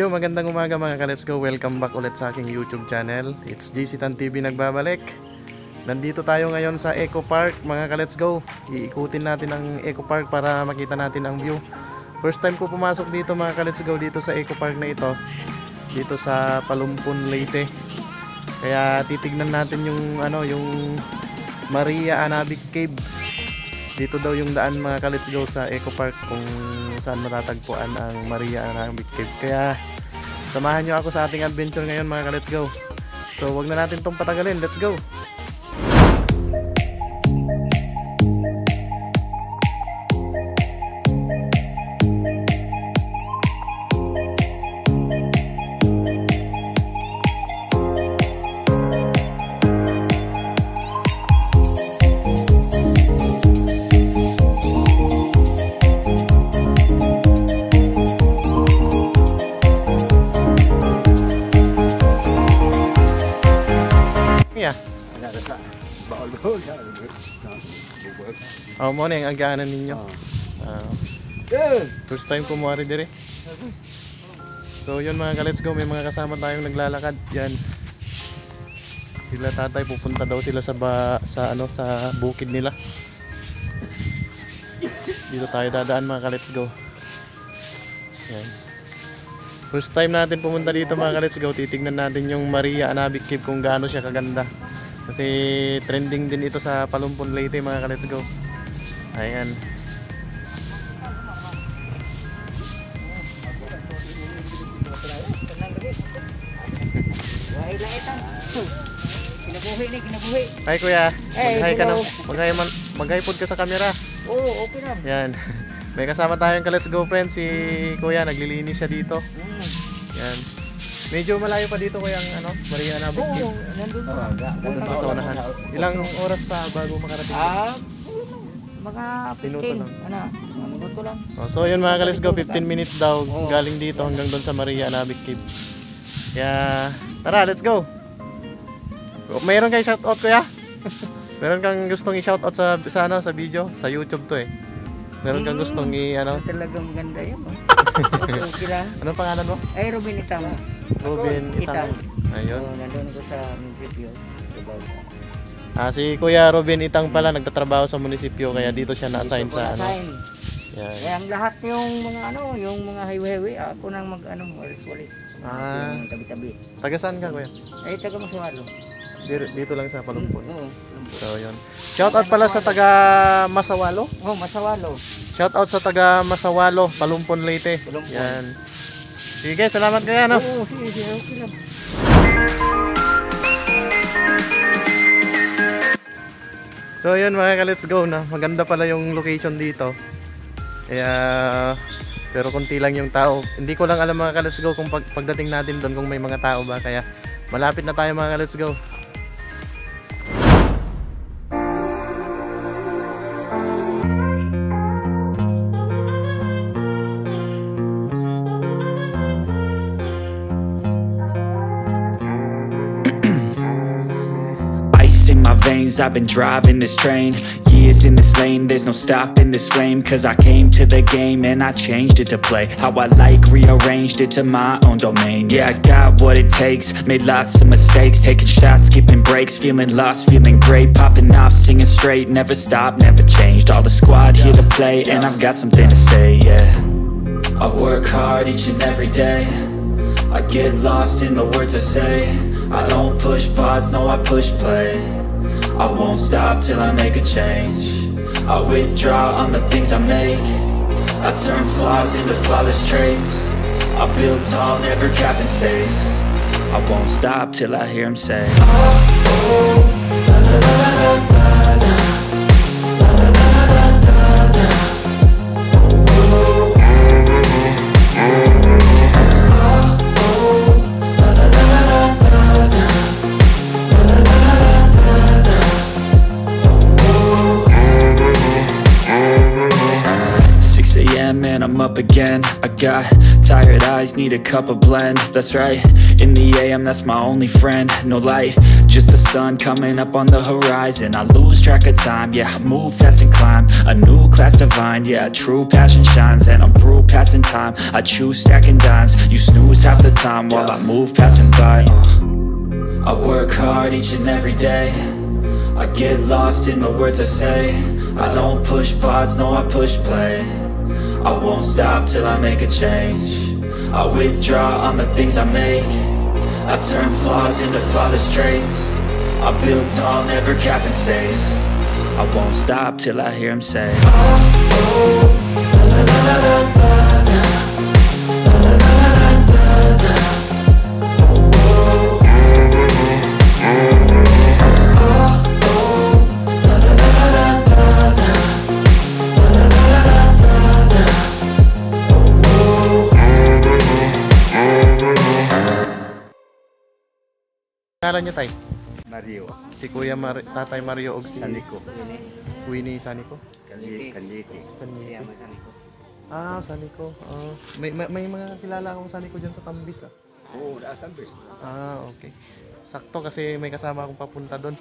Yo, magandang umaga mga ka-Let's Go. Welcome back ulit sa aking YouTube channel. It's JC Tan TV nagbabalik. Nandito tayo ngayon sa Eco Park mga ka-Let's Go. Iikutin natin ang Eco Park para makita natin ang view. First time ko pumasok dito mga ka-Let's Go, dito sa Eco Park na ito. Dito sa Palumpon, Leyte. Kaya titignan natin yung yung Maria Anabic Cave. Dito daw yung daan mga ka-Let's Go sa Eco Park kung saan matatagpuan ang Maria Anabic Cave. Kaya samahan nyo ako sa ating adventure ngayon mga ka-Let's Go. So wag na natin tong patagalin, let's go! Oh, mo na yung agaanan ninyo. First time ko muwari dire. So yun mga ka-Let's Go, may mga kasama tayong naglalakad. Yan. Sila tatay, pupunta daw sila sa bukid nila. Dito tayo dadaan mga ka-Let's Go. Yan. First time natin pumunta dito mga ka-Let's Go, titignan natin yung Maria Anabic Cave kung gaano siya kaganda. Kasi trending din ito sa Palumpon, Leyte mga ka-Let's Go. Ayan. Hi kuya, mag-hi ka na. Mag-hi pod ka sa camera. Oo, okay na. Yan. May kasama tayong ka-Let's Go friend, si kuya, naglilinis siya dito. Yan. Medyo malayo pa dito kuya ang Maria Anabic Cave. Oo, nandun pa. Nandun pa sa unahan. Ilang oras pa bago makarating? Mga 15. Minuto lang. Minuto lang. So yun mga ka-Let's Go, 15 minutes daw galing dito hanggang doon sa Maria Anabic Cave. Kaya tara, let's go. Mayroon kang shoutout kuya? Meron kang gustong i-shoutout sa video, sa YouTube to eh. Meron kang gustong Talagang maganda yun. Okay lang. Anong pangalan mo? Ay, Robin Itang. Robin Itang. Ayun. Nandun ko sa munisipyo. Si Kuya Robin Itang pala nagtatrabaho sa munisipyo kaya dito siya na-assign sa Yan. Kaya ang lahat yung mga highway, ako nang walis-walis. Yung tabi-tabi. Taga saan ka kuya? Ay, taga Masawalo. Dito lang sa Palumpon. Oo. So yun. Shoutout pala sa taga Masawalo. Oh, Masawalo. Shoutout sa taga Masawalo, Palumpon, Leyte. Yan. Sige, salamat kaya Oo, sige, okay lang. So yun mga ka-Let's Go na. Maganda pala yung location dito. Kaya pero konti lang yung tao. Hindi ko lang alam mga ka-Let's Go kung pagdating natin doon kung may mga tao ba. Kaya malapit na tayo mga ka-Let's Go. I've been driving this train, years in this lane, there's no stopping this flame. Cause I came to the game and I changed it to play how I like, rearranged it to my own domain. Yeah, I got what it takes, made lots of mistakes, taking shots, skipping breaks, feeling lost, feeling great, popping off, singing straight, never stopped, never changed. All the squad here to play and I've got something to say, yeah. I work hard each and every day, I get lost in the words I say. I don't push pause, no I push play. I won't stop till I make a change. I withdraw on the things I make. I turn flaws into flawless traits. I build tall, never capped in space. I won't stop till I hear him say, oh, oh, la la la la la la, la la la la la la, oh, oh, and I'm up again. I got tired eyes, need a cup of blend. That's right, in the AM, that's my only friend. No light, just the sun coming up on the horizon. I lose track of time, yeah, I move fast and climb a new class divine. Yeah, true passion shines, and I'm through passing time. I choose stacking dimes, you snooze half the time while I move passing by. I work hard each and every day, I get lost in the words I say. I don't push pause, no I push play. I won't stop till I make a change. I withdraw on the things I make. I turn flaws into flawless traits. I build tall, never capped in space. I won't stop till I hear him say, oh, oh, la la la la la la. Pangalan niyo, tay? Mario, Si Kuya Tatay Mario og si Saniko, Winnie Saniko. Kaliti. Saniko. Ah, Saniko. May mga kilala akong Saniko dyan sa Tambis ah. Oo, tabi. Ah, okay. Sakto kasi may kasama akong papunta doon.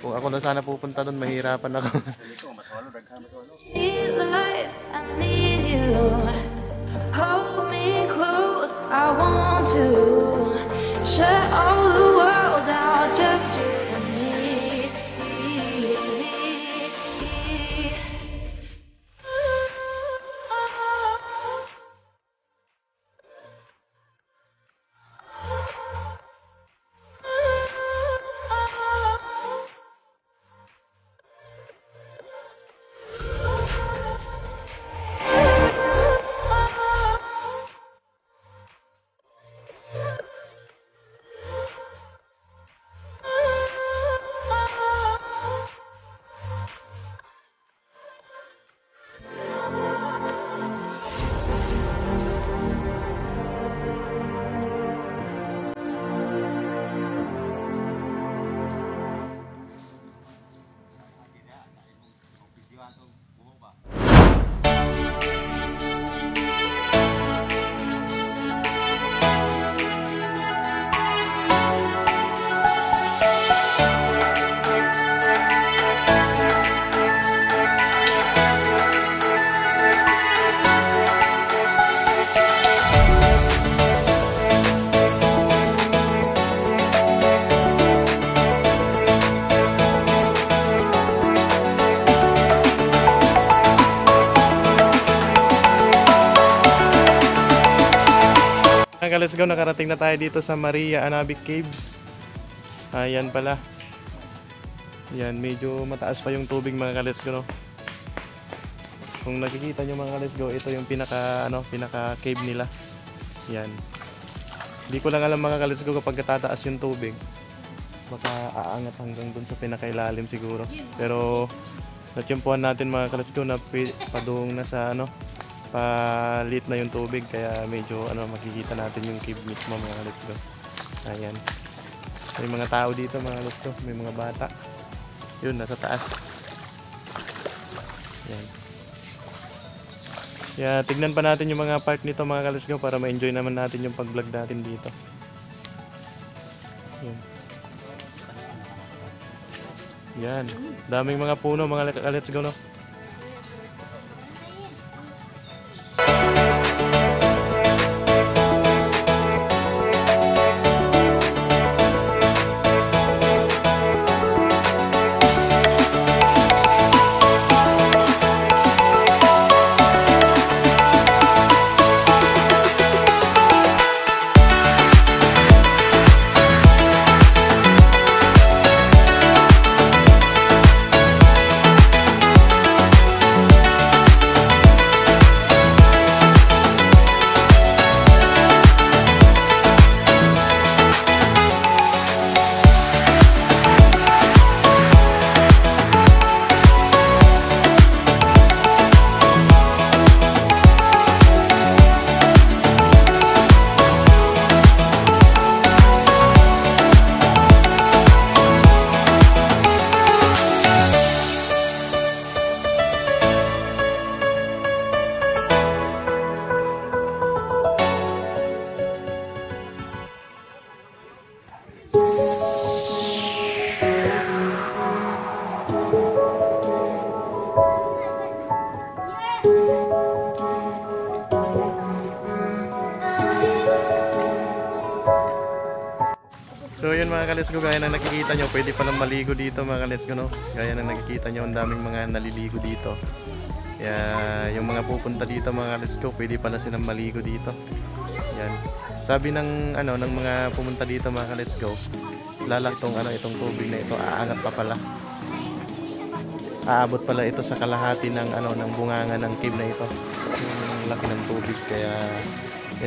Kung ako na sana pupunta doon, mahirapan ako. Need life, I need you. Hold me close, I want to shut all the world out, just you and me. Let's go, nakarating na tayo dito sa Maria Anabic Cave. Ayan pala. Yan, medyo mataas pa yung tubig mga ka-let's go, no? Kung nakikita nyo mga ka-let's go, ito yung pinaka cave nila. Yan. Hindi ko lang alam mga ka-let's go kapag tataas yung tubig. Baka aangat hanggang dun sa pinakailalim siguro. Pero natsyempuhan natin mga ka-let's go na padung na sa palit na yung tubig, kaya medyo makikita natin yung cave mismo mga let's go. Ayan, may mga tao dito mga let's go, may mga bata yun nasa taas. Ayan, kaya tignan pa natin yung mga part nito mga let's go para ma-enjoy naman natin yung pag-vlog natin dito. Ayan. Yan, daming mga puno mga let's go, no? mga ka-let's go, gaya ng nakikita nyo, pwede palang maligo dito mga ka-let's go, no? Gaya ng nakikita nyo, ang daming mga naliligo dito. Kaya yung mga pupunta dito mga ka-let's go, pwede pala silang maligo dito. Yan. Sabi ng ng mga pumunta dito mga ka-let's go, lalaktong itong tubig na ito, aangat pa pala. Aabot pala ito sa kalahati ng ng bunganga ng cave na ito. Yung laki ng tubig, kaya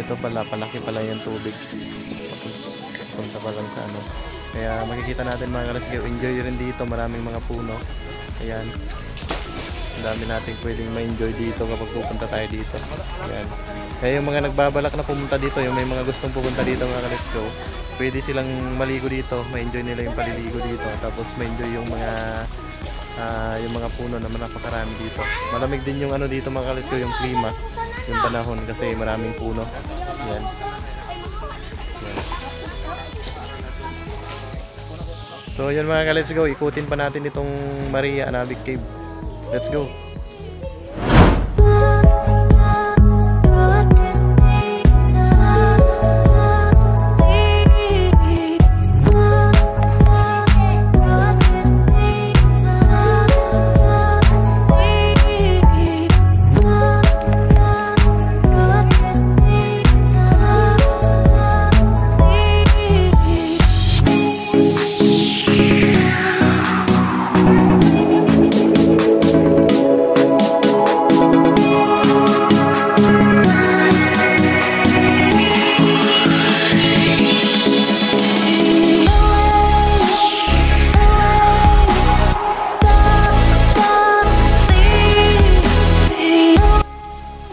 ito pala palaki pala yung tubig. Punta pa lang sa Kaya makikita natin mga ka-let's go, enjoy rin dito, maraming mga puno. Ayan. Ang dami natin pwedeng ma-enjoy dito kapag pupunta tayo dito. Ayan. Kaya yung mga nagbabalak na pumunta dito, yung may mga gustong pupunta dito mga ka-let's go, pwede silang maligo dito, ma-enjoy nila yung paliligo dito, tapos ma-enjoy yung mga puno na napakarami dito. Malamig din yung dito mga ka-let's go, yung klima, yung panahon, kasi maraming puno. Ayan. So yun mga ka-let's go, ikutin pa natin itong Maria Anabic Cave. Let's go!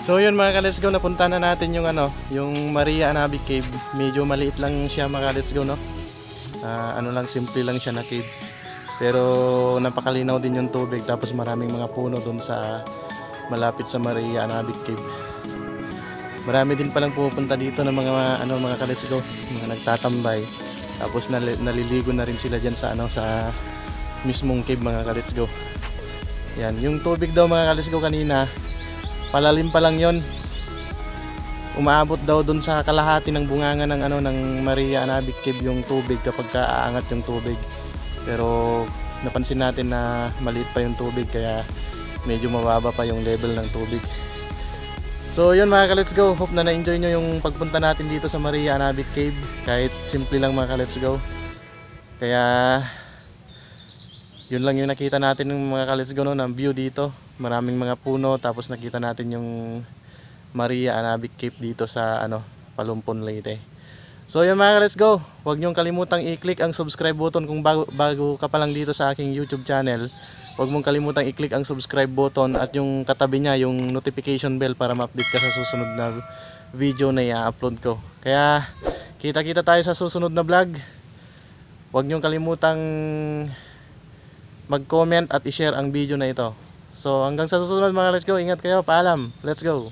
So yun mga ka-let's go, napunta na natin yung yung Maria Anabic Cave. Medyo maliit lang siya mga ka-let's go, no? Simple lang siya na cave. Pero napakalinaw din yung tubig, tapos maraming mga puno doon sa malapit sa Maria Anabic Cave. Marami din palang pupunta dito ng mga ka-let's go, mga nagtatambay. Tapos naliligo na rin sila diyan sa sa mismong cave mga ka-let's go. Yan, yung tubig daw mga ka-let's go kanina, palalim pa lang yon. Umaabot daw dun sa kalahati ng bunganga ng Maria Anabic Cave yung tubig kapag aangat yung tubig. Pero napansin natin na maliit pa yung tubig, kaya medyo mababa pa yung level ng tubig. So yun mga ka-let's go, hope na na-enjoy nyo yung pagpunta natin dito sa Maria Anabic Cave. Kahit simple lang mga ka-let's go. Kaya yun lang yung nakita natin ng mga ka-let's go, no, ng view dito. Maraming mga puno, tapos nakita natin yung Maria Anabic Cave dito sa Palumpon, Leyte. So yun mga ka-let's go, huwag niyong kalimutang i-click ang subscribe button kung bago ka pa lang dito sa aking YouTube channel. Huwag mong kalimutang i-click ang subscribe button at yung katabi niya yung notification bell para ma-update ka sa susunod na video na i-upload ko. Kaya kita-kita tayo sa susunod na vlog. Huwag niyong kalimutang mag-comment at i-share ang video na ito. So hanggang sa susunod mga let's go, ingat kayo, paalam, let's go.